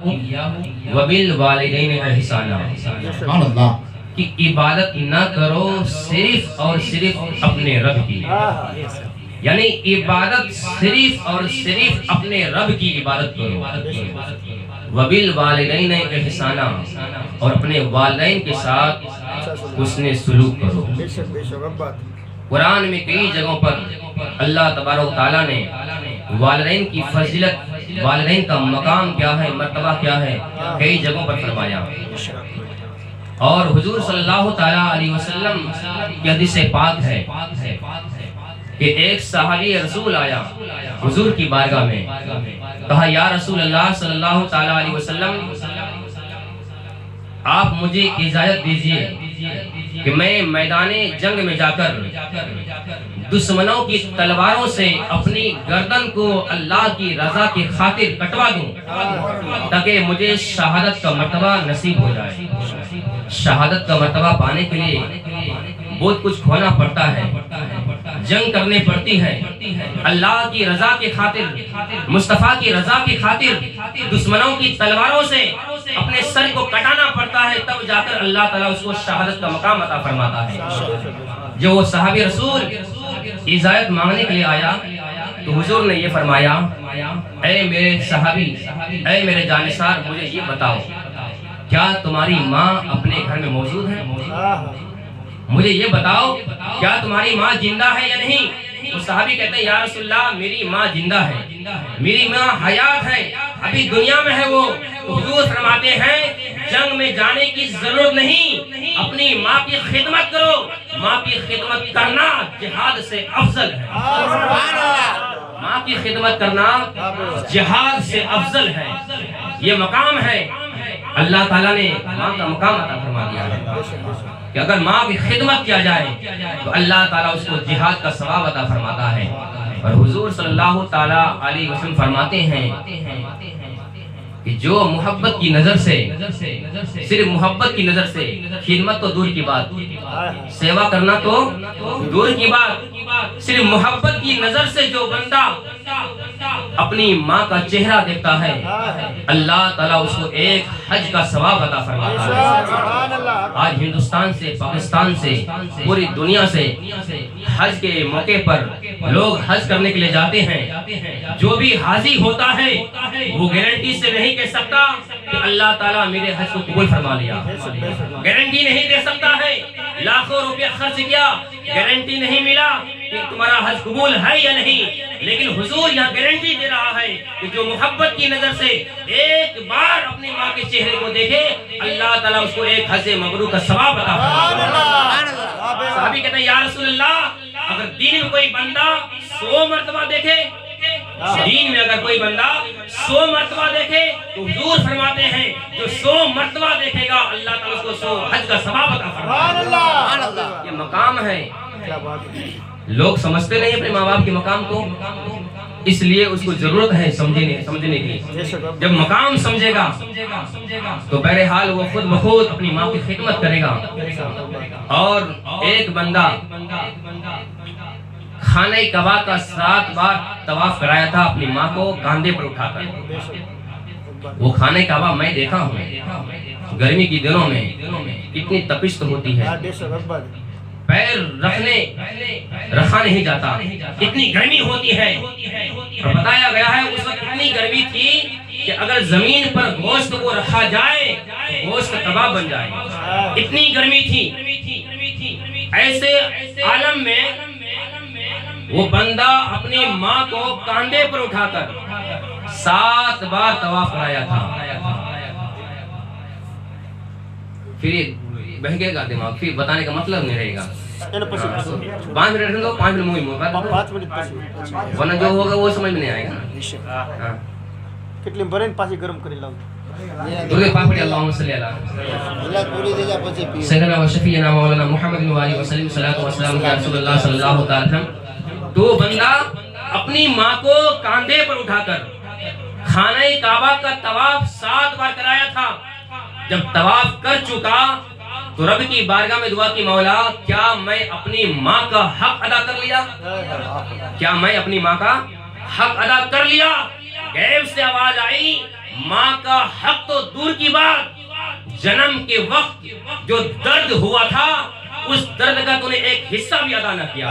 وبالوالدین احسانا، سبحان اللہ، کہ عبادت نہ کرو صرف اور صرف اپنے رب کی، یعنی عبادت صرف اور صرف اپنے رب کی عبادت کرو، وبالوالدین احسانا، اور اپنے والدین کے ساتھ حسن سلوک کرو۔ قرآن میں کئی جگہوں پر اللہ تبارک و تعالیٰ نے والدین کی فضیلت، والدین کا مقام کیا ہے، مرتبہ کیا ہے، کئی جگہوں پر فرمایا۔ اور حضور صلی اللہ تعالیٰ علیہ وسلم کی حدیث پاک ہے کہ ایک صحابی رسول آیا حضور کی بارگاہ میں، کہا یا رسول اللہ صلی اللہ تعالیٰ علیہ وسلم، آپ مجھے اجازت دیجئے کہ میں میدان جنگ میں جا کر دشمنوں کی تلواروں سے اپنی گردن کو اللہ کی رضا کی خاطر کٹوا دوں تاکہ مجھے شہادت کا مرتبہ نصیب ہو جائے۔ شہادت کا مرتبہ پانے کے لیے بہت کچھ کھونا پڑتا ہے، جنگ کرنی پڑتی ہے، اللہ کی رضا کی خاطر، مصطفیٰ کی رضا کی خاطر دشمنوں کی تلواروں سے اپنے سر کو کٹانا پڑتا ہے، تب جا کر اللہ تعالیٰ اس کو شہادت کا مقام عطا فرماتا ہے۔ جو وہ صحابی رسول اجازت مانگنے کے لیے آیا تو حضور نے یہ فرمایا، اے میرے صحابی، اے میرے جانثار، مجھے یہ بتاؤ کیا تمہاری ماں اپنے گھر میں موجود ہے؟ مجھے یہ بتاؤ کیا تمہاری ماں زندہ ہے یا نہیں؟ وہ صحابی کہتے ہیں یا رسول اللہ میری ماں زندہ ہے، میری ماں حیات ہے، ابھی دنیا میں ہے وہ۔ تو حضور فرماتے ہیں جنگ میں جانے کی ضرورت نہیں، اپنی ماں کی خدمت کرو، ماں کی خدمت کرنا جہاد سے افضل ہے۔ ماں کی خدمت کرنا جہاد سے افضل ہے، یہ مقام ہے۔ اللہ تعالیٰ نے ماں کا مقام عطا فرما دیا ہے کہ اگر ماں کی خدمت کیا جائے تو اللہ تعالیٰ اس کو جہاد کا ثواب عطا فرماتا ہے۔ اور حضور صلی اللہ تعالیٰ علیہ وسلم فرماتے ہیں کہ جو محبت کی نظر سے، صرف محبت کی نظر سے، خدمت تو دور کی بات، سیوا کرنا تو دور کی بات، صرف محبت کی نظر سے جو بندہ اپنی ماں کا چہرہ دیکھتا ہے اللہ تعالیٰ اس کو ایک حج کا ثواب عطا فرماتا ہے۔ آج ہندوستان سے، پاکستان سے، پوری دنیا سے حج کے موقع پر لوگ حج کرنے کے لیے جاتے ہیں۔ جو بھی حاجی ہوتا ہے وہ گارنٹی سے نہیں کہہ سکتا کہ اللہ تعالیٰ میرے حج کو قبول فرما لیا، گارنٹی نہیں دے سکتا ہے۔ لاکھوں روپے خرچ کیا، گارنٹی نہیں ملا کہ تمہارا حج قبول ہے یا نہیں، لیکن حضور یہاں گارنٹی دے رہا ہے کہ جو محبت کی نظر سے ایک بار اپنی ماں کے چہرے کو دیکھے اللہ تعالیٰ اس کو ایک حج مبرور کا ثواب عطا فرماتا ہے۔ صحابی کہتے ہیں یا رسول اللہ اگر دین میں کوئی بندہ 100 مرتبہ دیکھے، دین میں اگر کوئی بندہ 100 مرتبہ دیکھے تو حضور فرماتے ہیں جو 100 مرتبہ دیکھے گا اللہ تعالیٰ اس کو 100 حج کا ثواب عطا فرماتا ہے۔ یہ مقام ہے، لوگ سمجھتے نہیں اپنے ماں باپ کے مقام کو، اس لیے اس کو ضرورت ہے سمجھنے کی۔ جب مقام سمجھے گا تو بہرحال وہ خود بخود اپنی ماں کی خدمت کرے گا۔ اور ایک بندہ خانہ کعبہ کا 7 بار طواف کرایا تھا اپنی ماں کو کاندھے پر اٹھا کر۔ وہ خانہ کعبہ میں دیکھا ہوں، گرمی کی دنوں میں اتنی تپش تو ہوتی ہے، پیر رکھا نہیں جاتا، اتنی گرمی ہوتی ہے۔ اور بتایا گیا ہے اس وقت اتنی گرمی تھی کہ اگر زمین پر گوشت کو رکھا جائے گوشت کباب بن جائے، اتنی گرمی تھی۔ ایسے عالم میں وہ بندہ اپنی ماں کو کاندھے پر اٹھا کر 7 بار طواف کرایا تھا۔ پھر بہگے گا دماغ، پھر بتانے کا مطلب نہیں رہے گا۔ 5 منٹ رہنے دو، 5 منٹ موئی ورنہ جو ہوگا وہ سمجھ میں نہیں آئے گا۔ کتنے برین پاسی گرم کری لاؤ درود پاک پڑھی اللہم صلی اللہ سیدنا و شفیعنا مولانا محمد و آلہ وسلم صلاۃ و سلام علی رسول اللہ صلی اللہ علیہ وسلم۔ تو بندہ اپنی ماں کو کاندھے پر اٹھا کر خانہ کعبہ کا طواف 7 بار کرایا تھا۔ جب طواف کر چکا تو رب کی بارگاہ میں دعا کی، مولا کیا میں اپنی ماں کا حق ادا کر لیا؟ کیا میں اپنی ماں کا حق ادا کر لیا؟ غیب سے آواز آئی، ماں کا حق تو دور کی بات، جنم کے وقت جو درد ہوا تھا اس درد کا تو نے ایک حصہ بھی ادا نہ کیا۔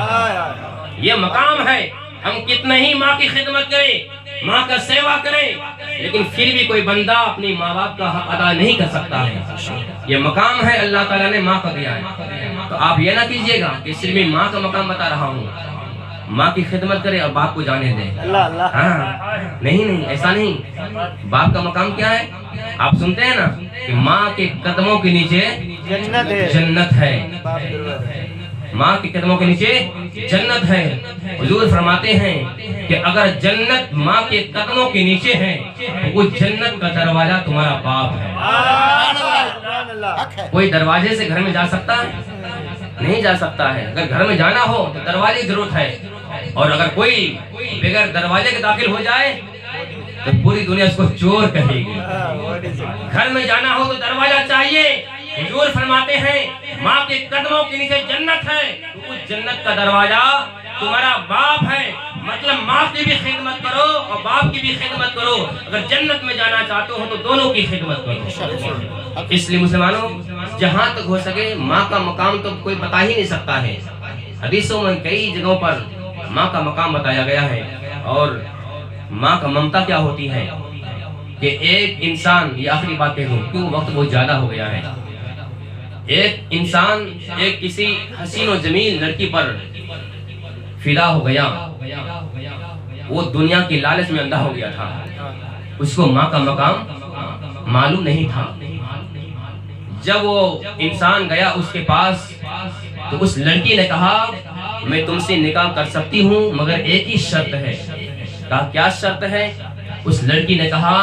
یہ مقام ہے، ہم کتنے ہی ماں کی خدمت کریں، ماں کا سیوا کریں، لیکن پھر بھی کوئی بندہ اپنی ماں باپ کا حق ادا نہیں کر سکتا ہے۔ یہ مقام ہے اللہ تعالیٰ نے ماں کا دیا ہے۔ تو آپ یہ نہ کیجئے گا کہ صرف میں ماں کا مقام بتا رہا ہوں، ماں کی خدمت کرے اور باپ کو جانے دیں۔ ہاں نہیں، ایسا نہیں۔ باپ کا مقام کیا ہے؟ آپ سنتے ہیں نا کہ ماں کے قدموں کے نیچے جنت ہے، ماں کے قدموں کے نیچے جنت ہے۔ حضور فرماتے ہیں کہ اگر جنت ماں کے قدموں کے نیچے ہے تو وہ جنت کا دروازہ تمہارا باپ ہے۔ کوئی دروازے سے گھر میں جا سکتا ہے؟ نہیں جا سکتا ہے۔ اگر گھر میں جانا ہو تو دروازے کی ضرورت ہے، اور اگر کوئی بغیر دروازے کے داخل ہو جائے تو پوری دنیا اس کو چور کہے گی۔ گھر میں جانا ہو تو دروازہ چاہیے۔ حضور فرماتے ہیں ماں کے قدموں کے نیچے جنت ہے، تو اس جنت کا دروازہ تمہارا باپ ہے۔ مطلب ماں کی بھی خدمت کرو اور باپ کی بھی خدمت کرو۔ اگر جنت میں جانا چاہتے ہو تو دونوں کی خدمت کرو۔ اس لیے مسلمانوں، جہاں تک ہو سکے ماں کا مقام تو کوئی بتا ہی نہیں سکتا ہے۔ حدیثوں میں کئی جگہوں پر ماں کا مقام بتایا گیا ہے، اور ماں کا ممتا کیا ہوتی ہے کہ ایک انسان، یہ آخری بات کہہ دوں کیوں وقت بہت زیادہ ہو گیا ہے، ایک انسان ایک کسی حسین و جمیل لڑکی پر فدا ہو گیا، وہ دنیا کی لالچ میں اندھا ہو گیا تھا، اس کو ماں کا مقام معلوم نہیں تھا۔ جب وہ انسان گیا اس کے پاس تو اس لڑکی نے کہا میں تم سے نکاح کر سکتی ہوں مگر ایک ہی شرط ہے۔ کہا کیا شرط ہے؟ اس لڑکی نے کہا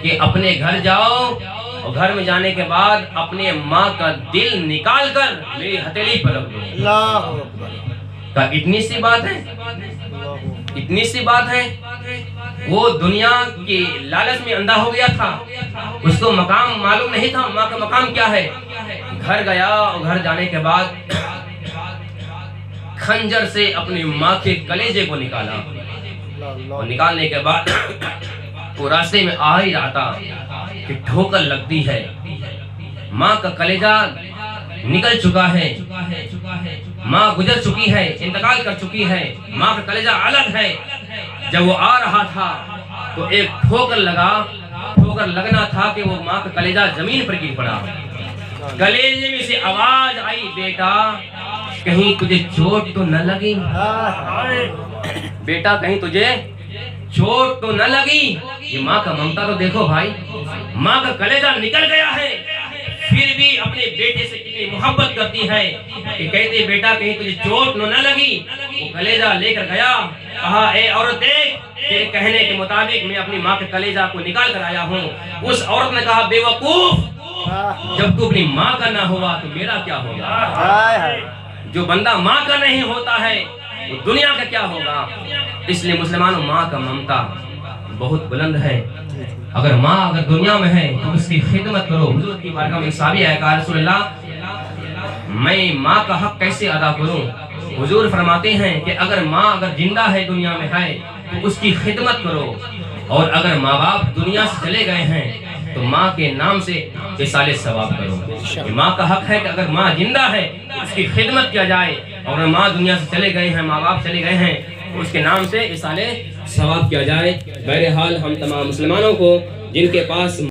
کہ اپنے گھر جاؤ اور گھر میں جانے کے بعد اپنے ماں کا دل نکال کر میری ہتھیلی پر رکھ دو۔ کہا اتنی سی بات ہے، اتنی سی بات ہے۔ وہ دنیا کی لالچ میں اندھا ہو گیا تھا، اس کو مقام معلوم نہیں تھا ماں کا مقام کیا ہے۔ گھر گیا اور گھر جانے کے بعد خنجر سے اپنی ماں کے کلیجے کو نکالا، اور نکالنے کے بعد وہ راستے میں آ ہی رہا تھا کہ ٹھوکر لگتی ہے، ماں کا کلیجہ نکل چکا ہے، ماں گزر چکی ہے، انتقال کر چکی ہے، ماں کا کلیجہ الگ ہے۔ جب وہ آ رہا تھا تو ایک ٹھوکر لگا، ٹھوکر لگنا تھا کہ وہ ماں کا کلیجہ زمین پر گر پڑا۔ کلیجے میں سے آواز آئی بیٹا کہیں تجھے چوٹ تو نہ لگی، بیٹا کہیں تجھے چوٹ تو نہ لگی۔ یہ ماں کا ممتا تو دیکھو بھائی، ماں کا کلیجہ نکل گیا ہے پھر بھی اپنے بیٹے سے کتنی محبت کرتی ہے کہ کہتے بیٹا کہیں تجھے چوٹ نہ لگی۔ وہ کلیجہ لے کر گیا، کہا اے عورت دیکھ تیرے کہنے کے مطابق میں اپنی ماں کے کلیجہ کو نکال کر آیا ہوں۔ اس عورت نے کہا بے وقوف، جب تو اپنی ماں کا نہ ہوا تو میرا کیا ہوگا؟ جو بندہ ماں کا نہیں ہوتا ہے وہ دنیا کا کیا ہوگا؟ اس لیے مسلمانوں ماں کا ممتا بہت بلند ہے۔ اگر ماں اگر دنیا میں ہے تو اس کی خدمت کرو۔ حضور کی بارگاہ میں صحابی آئے کہا رسول اللہ میں ماں کا حق کیسے ادا کروں؟ حضور فرماتے ہیں کہ اگر ماں اگر زندہ ہے دنیا میں ہے تو اس کی خدمت کرو، اور اگر ماں باپ دنیا سے چلے گئے ہیں تو ماں کے نام سے اصالِ ثواب کرو۔ یہ ماں کا حق ہے کہ اگر ماں زندہ ہے تو اس کی خدمت کیا جائے، اور اگر ماں دنیا سے چلے گئے ہیں، ماں باپ چلے گئے ہیں تو اس کے نام سے اصالِ ثواب کیا جائے۔ بہرحال ہم تمام مسلمانوں کو جن کے پاس